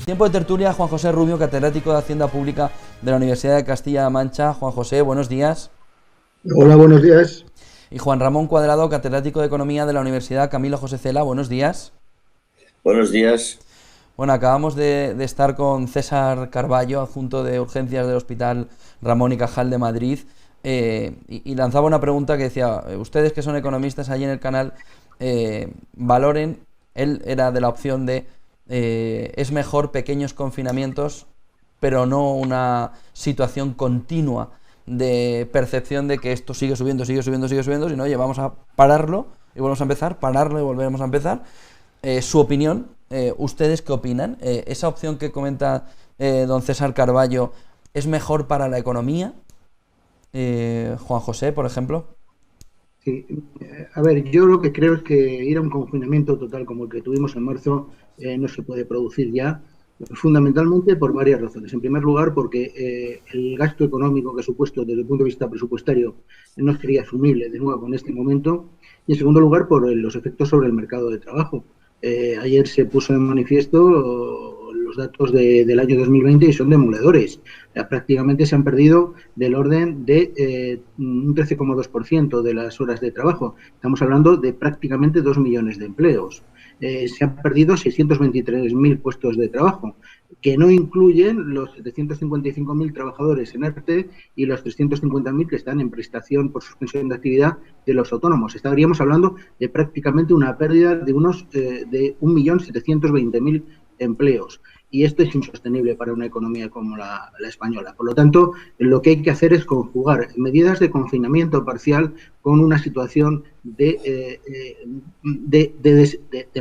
Tiempo de tertulia, Juan José Rubio, catedrático de Hacienda Pública de la Universidad de Castilla-La Mancha. Juan José, buenos días. Hola, buenos días. Y Juan Ramón Cuadrado, catedrático de Economía de la Universidad Camilo José Cela. Buenos días. Buenos días. Bueno, acabamos de estar con César Carballo, adjunto de urgencias del Hospital Ramón y Cajal de Madrid, y lanzaba una pregunta que decía, ustedes que son economistas allí en el canal, valoren, él era de la opción de, es mejor pequeños confinamientos, pero no una situación continua de percepción de que esto sigue subiendo, sino, oye, vamos a pararlo y volvemos a empezar, pararlo y volvemos a empezar. Su opinión, ¿ustedes qué opinan? ¿Esa opción que comenta don César Carballo es mejor para la economía? Juan José, por ejemplo. Sí, a ver, yo lo que creo es que ir a un confinamiento total como el que tuvimos en marzo no se puede producir ya, fundamentalmente por varias razones. En primer lugar, porque el gasto económico que ha supuesto desde el punto de vista presupuestario no sería asumible de nuevo en este momento. Y en segundo lugar, por los efectos sobre el mercado de trabajo. Ayer se puso en manifiesto los datos del año 2020 y son demoledores. Prácticamente se han perdido del orden de un 13,2% de las horas de trabajo. Estamos hablando de prácticamente 2 millones de empleos. Se han perdido 623.000 puestos de trabajo, que no incluyen los 755.000 trabajadores en ERTE y los 350.000 que están en prestación por suspensión de actividad de los autónomos. Estaríamos hablando de prácticamente una pérdida de unos de 1.720.000 empleos. Y esto es insostenible para una economía como la española. Por lo tanto, lo que hay que hacer es conjugar medidas de confinamiento parcial con una situación de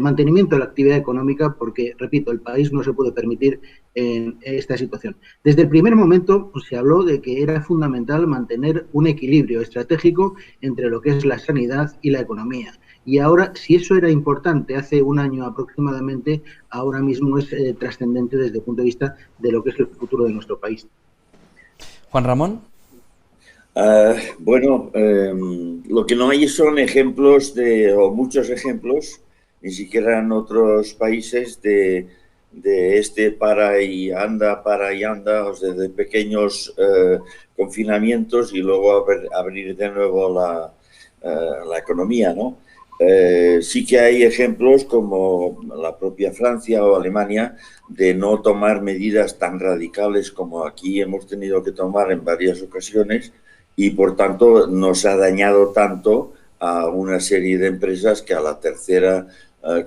mantenimiento de la actividad económica, porque, repito, el país no se puede permitir en esta situación. Desde el primer momento se habló de que era fundamental mantener un equilibrio estratégico entre lo que es la sanidad y la economía. Y ahora, si eso era importante hace un año aproximadamente, ahora mismo es trascendente desde el punto de vista de lo que es el futuro de nuestro país. Juan Ramón. Lo que no hay son ejemplos o muchos ejemplos, ni siquiera en otros países, de este para y anda, o sea, de pequeños confinamientos y luego abrir de nuevo la economía, ¿no? Sí que hay ejemplos como la propia Francia o Alemania de no tomar medidas tan radicales como aquí hemos tenido que tomar en varias ocasiones, y por tanto nos ha dañado tanto a una serie de empresas que a la tercera,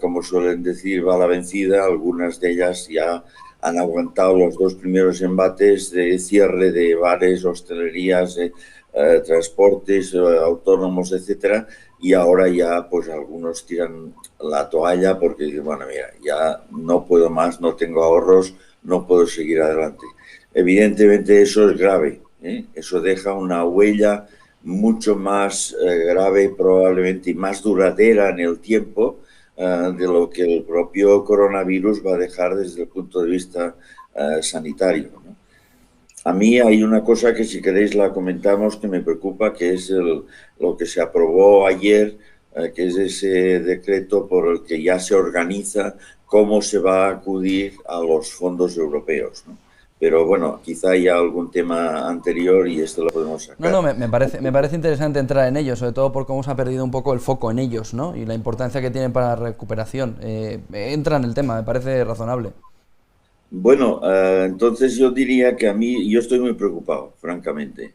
como suelen decir, va la vencida. Algunas de ellas ya han aguantado los dos primeros embates de cierre de bares, hostelerías, transportes, autónomos, etcétera, y ahora ya pues algunos tiran la toalla porque dicen, bueno, mira, ya no puedo más, no tengo ahorros, no puedo seguir adelante. Evidentemente eso es grave, ¿eh? Eso deja una huella mucho más grave probablemente y más duradera en el tiempo de lo que el propio coronavirus va a dejar desde el punto de vista sanitario, ¿no? A mí hay una cosa que si queréis la comentamos que me preocupa, que es lo que se aprobó ayer, que es ese decreto por el que ya se organiza cómo se va a acudir a los fondos europeos, ¿no? Pero bueno, quizá haya algún tema anterior y esto lo podemos sacar. No, me parece interesante entrar en ello, sobre todo por cómo se ha perdido un poco el foco en ellos, ¿no? Y la importancia que tienen para la recuperación. Entra en el tema, me parece razonable. Bueno, entonces yo diría que yo estoy muy preocupado, francamente.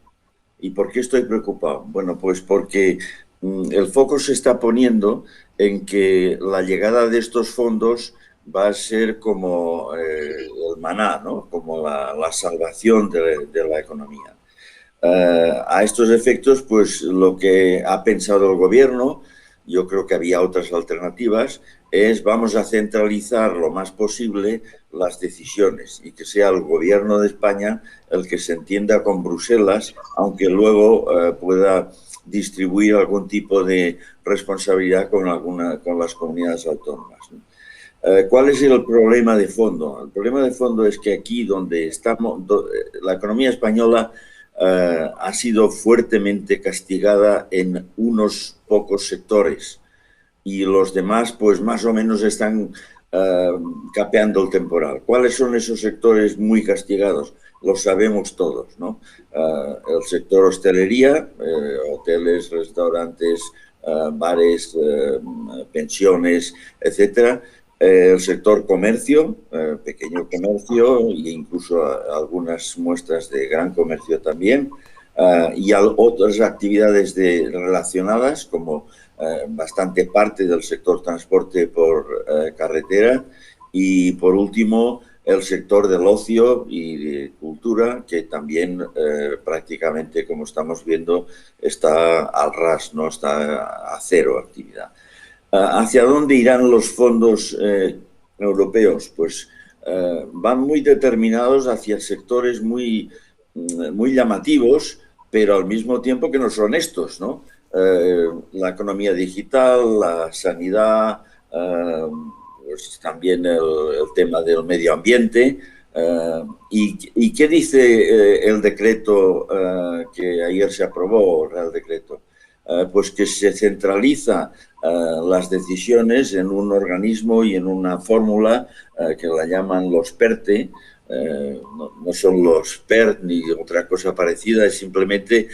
¿Y por qué estoy preocupado? Bueno, pues porque el foco se está poniendo en que la llegada de estos fondos va a ser como el maná, ¿no? Como la salvación de la economía. A estos efectos, pues lo que ha pensado el gobierno, yo creo que había otras alternativas, es vamos a centralizar lo más posible las decisiones y que sea el gobierno de España el que se entienda con Bruselas, aunque luego pueda distribuir algún tipo de responsabilidad con las comunidades autónomas, ¿no? ¿Cuál es el problema de fondo? El problema de fondo es que aquí donde estamos, la economía española ha sido fuertemente castigada en unos pocos sectores y los demás pues más o menos están capeando el temporal. ¿Cuáles son esos sectores muy castigados? Los sabemos todos, ¿no? El sector hostelería, hoteles, restaurantes, bares, pensiones, etcétera. El sector comercio, pequeño comercio e incluso algunas muestras de gran comercio también, y otras actividades relacionadas como bastante parte del sector transporte por carretera y por último el sector del ocio y de cultura que también prácticamente, como estamos viendo, está al ras, no está a cero actividad. ¿Hacia dónde irán los fondos europeos? Pues van muy determinados hacia sectores muy llamativos, pero al mismo tiempo que no son estos, ¿no? La economía digital, la sanidad, pues también el tema del medio ambiente. ¿Y qué dice el decreto que ayer se aprobó, el Real Decreto? Pues que se centraliza las decisiones en un organismo y en una fórmula que la llaman los PERTE. No son los PERT ni otra cosa parecida, es simplemente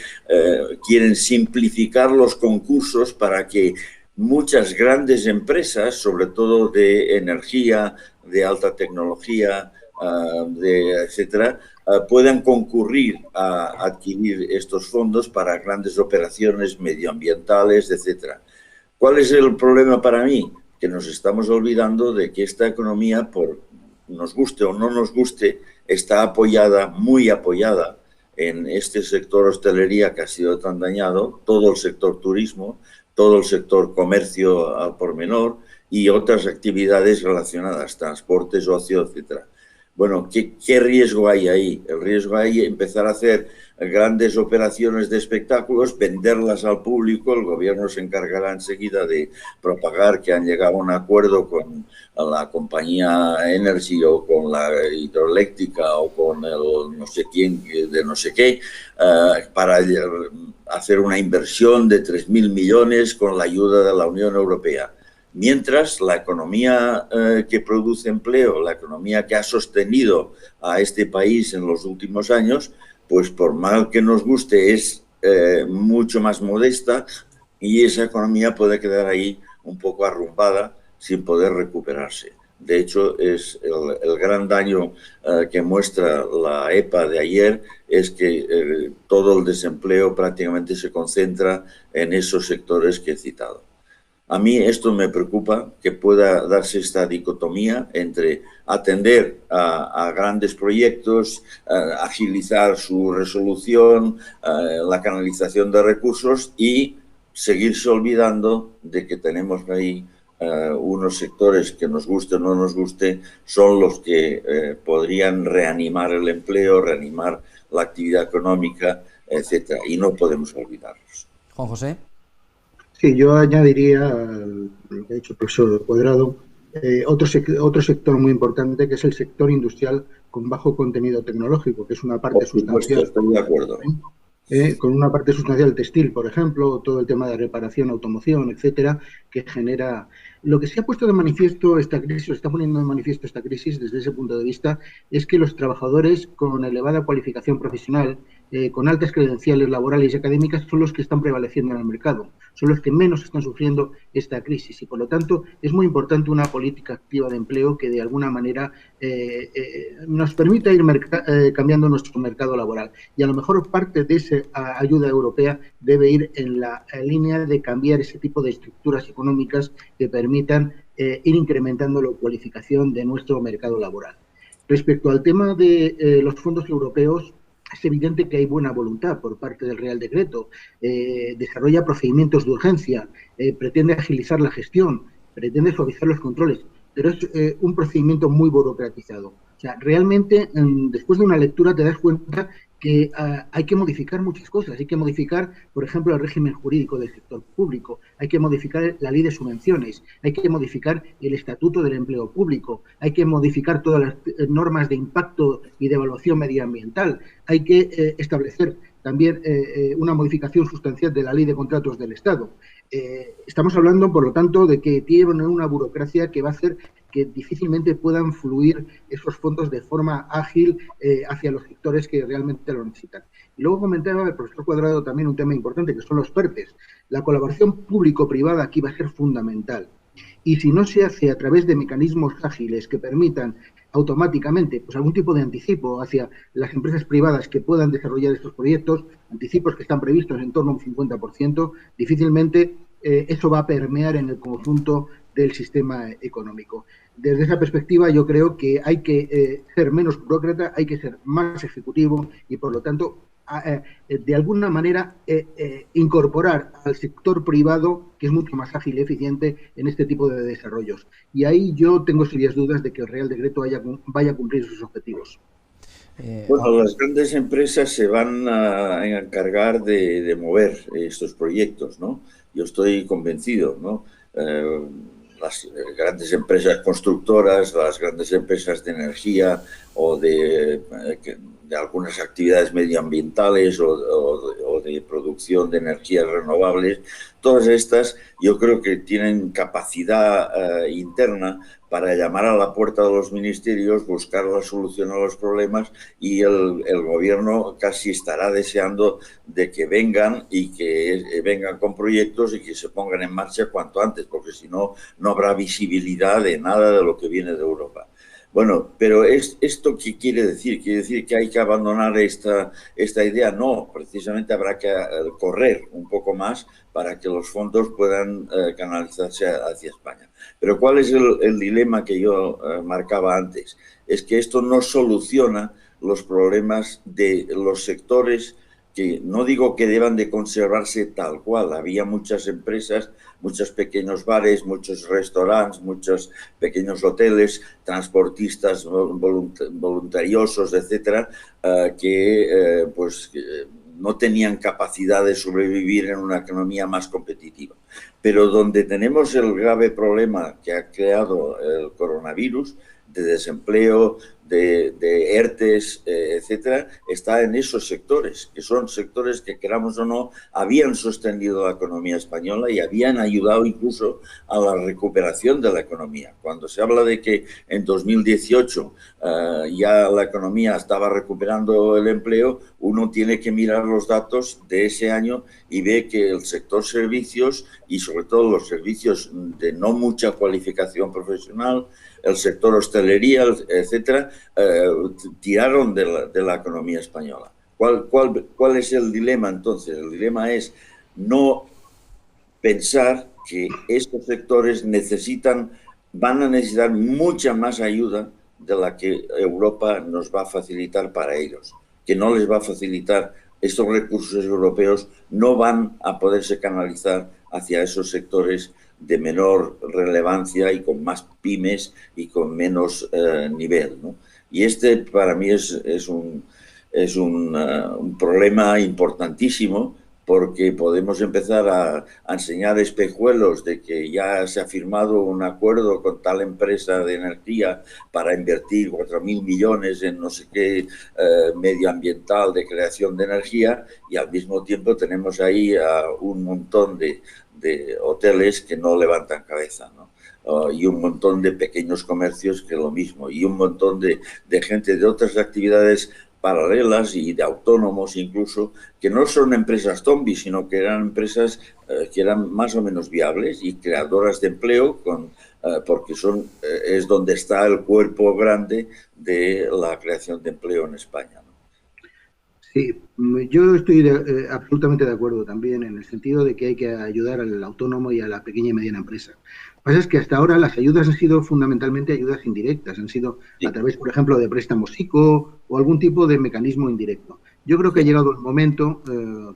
quieren simplificar los concursos para que muchas grandes empresas, sobre todo de energía, de alta tecnología, etcétera, puedan concurrir a adquirir estos fondos para grandes operaciones medioambientales, etcétera. ¿Cuál es el problema para mí? Que nos estamos olvidando de que esta economía, nos guste o no nos guste, está apoyada, muy apoyada, en este sector hostelería que ha sido tan dañado, todo el sector turismo, todo el sector comercio al por menor y otras actividades relacionadas, transportes, ocio, etcétera. Bueno, ¿qué riesgo hay ahí? El riesgo hay empezar a hacer grandes operaciones de espectáculos, venderlas al público, el gobierno se encargará enseguida de propagar que han llegado a un acuerdo con la compañía Energy o con la hidroeléctrica o con el no sé quién de no sé qué, para hacer una inversión de 3.000 millones con la ayuda de la Unión Europea. Mientras la economía que produce empleo, la economía que ha sostenido a este país en los últimos años, pues por mal que nos guste es mucho más modesta y esa economía puede quedar ahí un poco arrumbada sin poder recuperarse. De hecho, es el gran daño que muestra la EPA de ayer es que todo el desempleo prácticamente se concentra en esos sectores que he citado. A mí esto me preocupa, que pueda darse esta dicotomía entre atender a grandes proyectos, agilizar su resolución, la canalización de recursos y seguirse olvidando de que tenemos ahí unos sectores que nos guste o no nos guste, son los que podrían reanimar el empleo, reanimar la actividad económica, etcétera, y no podemos olvidarlos. Juan José. Sí, yo añadiría lo que ha dicho el profesor Cuadrado, otro sector muy importante que es el sector industrial con bajo contenido tecnológico, que es una parte sustancial. Estoy de acuerdo. Con una parte sustancial textil, por ejemplo, todo el tema de reparación, automoción, etcétera, que genera... Lo que se ha puesto de manifiesto esta crisis, o está poniendo de manifiesto esta crisis desde ese punto de vista, es que los trabajadores con elevada cualificación profesional, con altas credenciales laborales y académicas, son los que están prevaleciendo en el mercado, son los que menos están sufriendo esta crisis y, por lo tanto, es muy importante una política activa de empleo que, de alguna manera, nos permita ir cambiando nuestro mercado laboral. Y, a lo mejor, parte de esa ayuda europea debe ir en la línea de cambiar ese tipo de estructuras económicas que permitan ir incrementando la cualificación de nuestro mercado laboral. Respecto al tema de los fondos europeos, es evidente que hay buena voluntad por parte del Real Decreto, desarrolla procedimientos de urgencia, pretende agilizar la gestión, pretende suavizar los controles, pero es un procedimiento muy burocratizado. O sea, realmente, después de una lectura te das cuenta que hay que modificar muchas cosas. Hay que modificar, por ejemplo, el régimen jurídico del sector público, hay que modificar la ley de subvenciones, hay que modificar el estatuto del empleo público, hay que modificar todas las normas de impacto y de evaluación medioambiental, hay que establecer también una modificación sustancial de la ley de contratos del Estado. Estamos hablando, por lo tanto, de que tiene una burocracia que va a hacer que difícilmente puedan fluir esos fondos de forma ágil hacia los sectores que realmente lo necesitan. Y luego comentaba el profesor Cuadrado también un tema importante, que son los PERTEs. La colaboración público-privada aquí va a ser fundamental. Y si no se hace a través de mecanismos ágiles que permitan automáticamente pues algún tipo de anticipo hacia las empresas privadas que puedan desarrollar estos proyectos, anticipos que están previstos en torno a un 50%, difícilmente eso va a permear en el conjunto del sistema económico. Desde esa perspectiva yo creo que hay que ser menos burócrata, hay que ser más ejecutivo y por lo tanto de alguna manera incorporar al sector privado, que es mucho más ágil y eficiente en este tipo de desarrollos. Y ahí yo tengo serias dudas de que el Real Decreto vaya a cumplir sus objetivos. Bueno, las grandes empresas se van a encargar de mover estos proyectos, ¿no? Yo estoy convencido, ¿no? Las grandes empresas constructoras, las grandes empresas de energía o de algunas actividades medioambientales o de producción de energías renovables, todas estas yo creo que tienen capacidad interna para llamar a la puerta de los ministerios, buscar la solución a los problemas y el gobierno casi estará deseando de que vengan y que vengan con proyectos y que se pongan en marcha cuanto antes, porque si no, no habrá visibilidad de nada de lo que viene de Europa. Bueno, pero ¿esto qué quiere decir? ¿Quiere decir que hay que abandonar esta idea? No, precisamente habrá que correr un poco más para que los fondos puedan canalizarse hacia España. Pero ¿cuál es el dilema que yo marcaba antes? Es que esto no soluciona los problemas de los sectores que no digo que deban de conservarse tal cual. Había muchas empresas, muchos pequeños bares, muchos restaurantes, muchos pequeños hoteles, transportistas voluntariosos, etcétera, que no tenían capacidad de sobrevivir en una economía más competitiva. Pero donde tenemos el grave problema que ha creado el coronavirus, de desempleo, de ERTES, etcétera, está en esos sectores, que son sectores que, queramos o no, habían sostenido la economía española y habían ayudado incluso a la recuperación de la economía. Cuando se habla de que en 2018 ya la economía estaba recuperando el empleo, uno tiene que mirar los datos de ese año y ve que el sector servicios y sobre todo los servicios de no mucha cualificación profesional, el sector hostelería, etcétera, tiraron de la economía española. ¿Cuál es el dilema entonces? El dilema es no pensar que estos sectores van a necesitar mucha más ayuda de la que Europa nos va a facilitar para ellos, que no les va a facilitar estos recursos europeos, no van a poderse canalizar hacia esos sectores de menor relevancia y con más pymes y con menos nivel, ¿no? Y para mí es un problema importantísimo, porque podemos empezar a enseñar espejuelos de que ya se ha firmado un acuerdo con tal empresa de energía para invertir 4.000 millones en no sé qué medioambiental de creación de energía, y al mismo tiempo tenemos ahí un montón de hoteles que no levantan cabeza, ¿no? Y un montón de pequeños comercios que lo mismo, y un montón de gente de otras actividades paralelas y de autónomos incluso, que no son empresas zombies, sino que eran empresas que eran más o menos viables y creadoras de empleo, porque es donde está el cuerpo grande de la creación de empleo en España, ¿no? Sí, yo estoy absolutamente de acuerdo también en el sentido de que hay que ayudar al autónomo y a la pequeña y mediana empresa. Lo que pasa es que hasta ahora las ayudas han sido fundamentalmente ayudas indirectas, han sido a través, por ejemplo, de préstamos ICO o algún tipo de mecanismo indirecto. Yo creo que ha llegado el momento,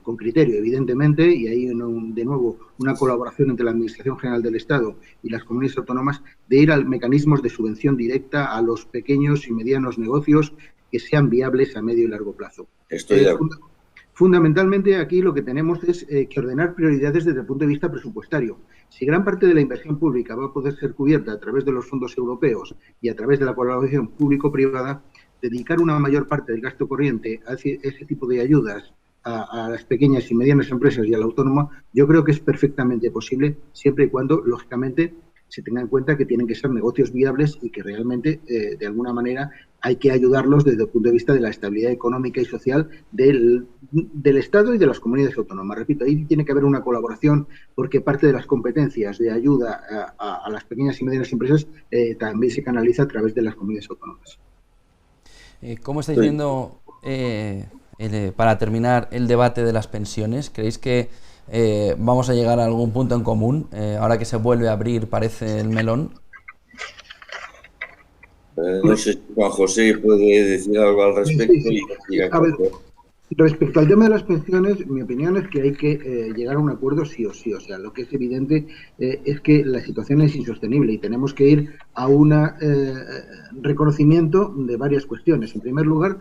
con criterio, evidentemente, y ahí de nuevo una colaboración entre la Administración General del Estado y las comunidades autónomas, de ir a mecanismos de subvención directa a los pequeños y medianos negocios que sean viables a medio y largo plazo. Estoy de acuerdo. Fundamentalmente aquí lo que tenemos es que ordenar prioridades desde el punto de vista presupuestario. Si gran parte de la inversión pública va a poder ser cubierta a través de los fondos europeos y a través de la colaboración público-privada, dedicar una mayor parte del gasto corriente a ese tipo de ayudas a las pequeñas y medianas empresas y al autónomo, yo creo que es perfectamente posible, siempre y cuando, lógicamente, se tenga en cuenta que tienen que ser negocios viables y que realmente, de alguna manera, hay que ayudarlos desde el punto de vista de la estabilidad económica y social del Estado y de las comunidades autónomas. Repito, ahí tiene que haber una colaboración porque parte de las competencias de ayuda a las pequeñas y medianas empresas también se canaliza a través de las comunidades autónomas. ¿Cómo estáis viendo, para terminar, el debate de las pensiones? ¿Creéis que vamos a llegar a algún punto en común? Ahora que se vuelve a abrir, parece, el melón. No sé si Juan José puede decir algo al respecto. Sí. A ver, respecto al tema de las pensiones, mi opinión es que hay que llegar a un acuerdo sí o sí. O sea, lo que es evidente es que la situación es insostenible y tenemos que ir a un reconocimiento de varias cuestiones. En primer lugar,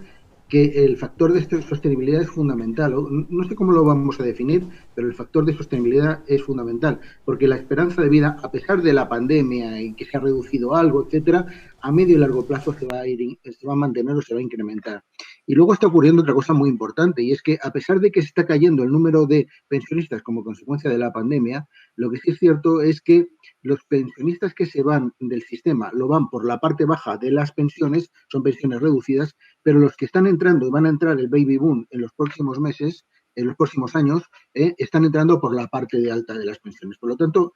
que el factor de sostenibilidad es fundamental. No sé cómo lo vamos a definir, pero el factor de sostenibilidad es fundamental, porque la esperanza de vida, a pesar de la pandemia y que se ha reducido algo, etcétera, a medio y largo plazo se va a mantener o se va a incrementar. Y luego está ocurriendo otra cosa muy importante, y es que a pesar de que se está cayendo el número de pensionistas como consecuencia de la pandemia, lo que sí es cierto es que los pensionistas que se van del sistema lo van por la parte baja de las pensiones, son pensiones reducidas, pero los que están entrando y van a entrar el baby boom en los próximos meses, en los próximos años, están entrando por la parte de alta de las pensiones. Por lo tanto,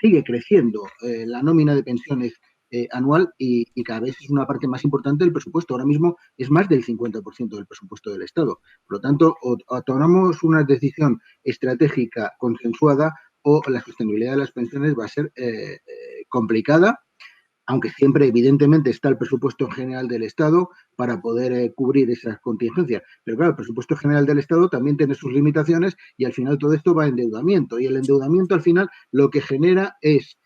sigue creciendo la nómina de pensiones anual y cada vez es una parte más importante del presupuesto. Ahora mismo es más del 50% del presupuesto del Estado. Por lo tanto, o tomamos una decisión estratégica consensuada o la sostenibilidad de las pensiones va a ser complicada, aunque siempre evidentemente está el presupuesto general del Estado para poder cubrir esas contingencias. Pero claro, el presupuesto general del Estado también tiene sus limitaciones y al final todo esto va a endeudamiento. Y el endeudamiento al final lo que genera es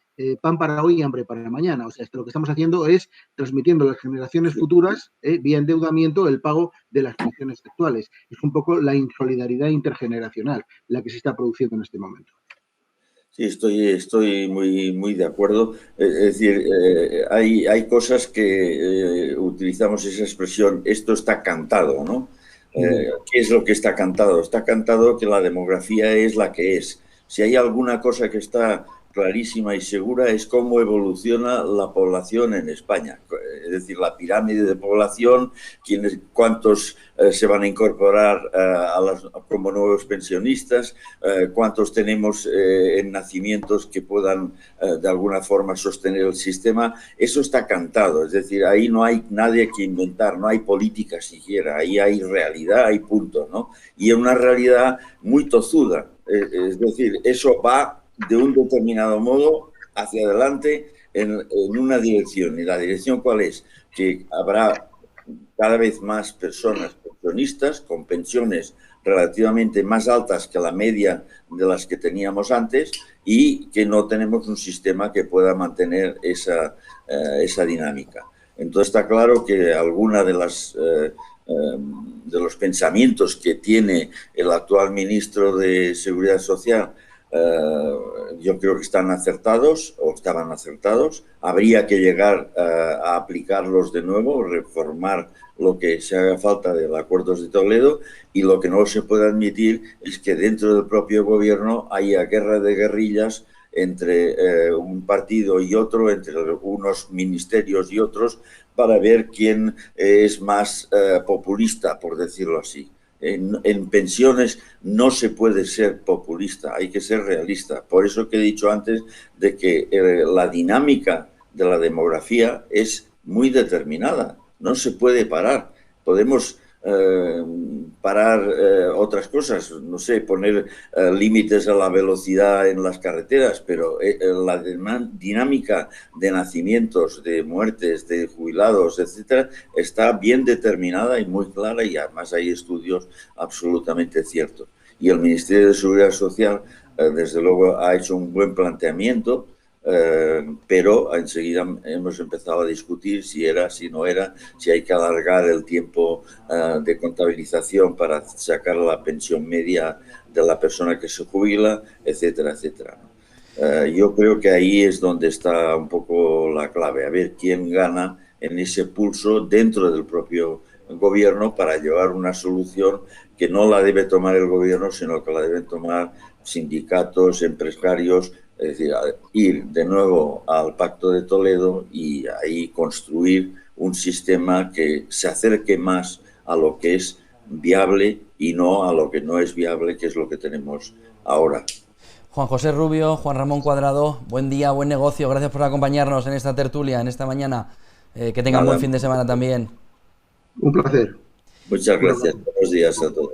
pan para hoy y hambre para mañana. O sea, esto lo que estamos haciendo es transmitiendo a las generaciones futuras, vía endeudamiento, el pago de las pensiones actuales. Es un poco la insolidaridad intergeneracional la que se está produciendo en este momento. Sí, estoy muy de acuerdo. Es decir, hay cosas que utilizamos esa expresión, esto está cantado, ¿no? ¿Qué es lo que está cantado? Está cantado que la demografía es la que es. Si hay alguna cosa que está clarísima y segura es cómo evoluciona la población en España. Es decir, la pirámide de población, cuántos se van a incorporar como nuevos pensionistas, cuántos tenemos en nacimientos que puedan de alguna forma sostener el sistema. Eso está cantado. Es decir, ahí no hay nadie que inventar, no hay política siquiera. Ahí hay realidad, hay punto, ¿no? Y es una realidad muy tozuda. Es decir, eso va de un determinado modo hacia adelante en una dirección. ¿Y la dirección cuál es? Que habrá cada vez más personas pensionistas con pensiones relativamente más altas que la media de las que teníamos antes y que no tenemos un sistema que pueda mantener esa dinámica. Entonces está claro que alguna de los pensamientos que tiene el actual ministro de Seguridad Social yo creo que están acertados o estaban acertados. Habría que llegar a aplicarlos de nuevo, reformar lo que se haga falta del Acuerdo de Toledo, y lo que no se puede admitir es que dentro del propio gobierno haya guerra de guerrillas entre un partido y otro, entre unos ministerios y otros, para ver quién es más populista, por decirlo así. En pensiones no se puede ser populista, hay que ser realista. Por eso que he dicho antes de que la dinámica de la demografía es muy determinada, no se puede parar. Podemos parar otras cosas, no sé, poner límites a la velocidad en las carreteras, pero la dinámica de nacimientos, de muertes, de jubilados, etcétera, está bien determinada y muy clara, y además hay estudios absolutamente ciertos. Y el Ministerio de Seguridad Social, desde luego, ha hecho un buen planteamiento, pero enseguida hemos empezado a discutir si era, si no era, si hay que alargar el tiempo de contabilización para sacar la pensión media de la persona que se jubila, etcétera, etcétera. Yo creo que ahí es donde está un poco la clave, a ver quién gana en ese pulso dentro del propio gobierno para llevar una solución que no la debe tomar el gobierno, sino que la deben tomar sindicatos, empresarios, Es decir, ir de nuevo al Pacto de Toledo y ahí construir un sistema que se acerque más a lo que es viable y no a lo que no es viable, que es lo que tenemos ahora. Juan José Rubio, Juan Ramón Cuadrado, buen día, buen negocio, gracias por acompañarnos en esta tertulia, en esta mañana. Que tengan buen fin de semana también. Un placer. Muchas gracias. Buenos días a todos.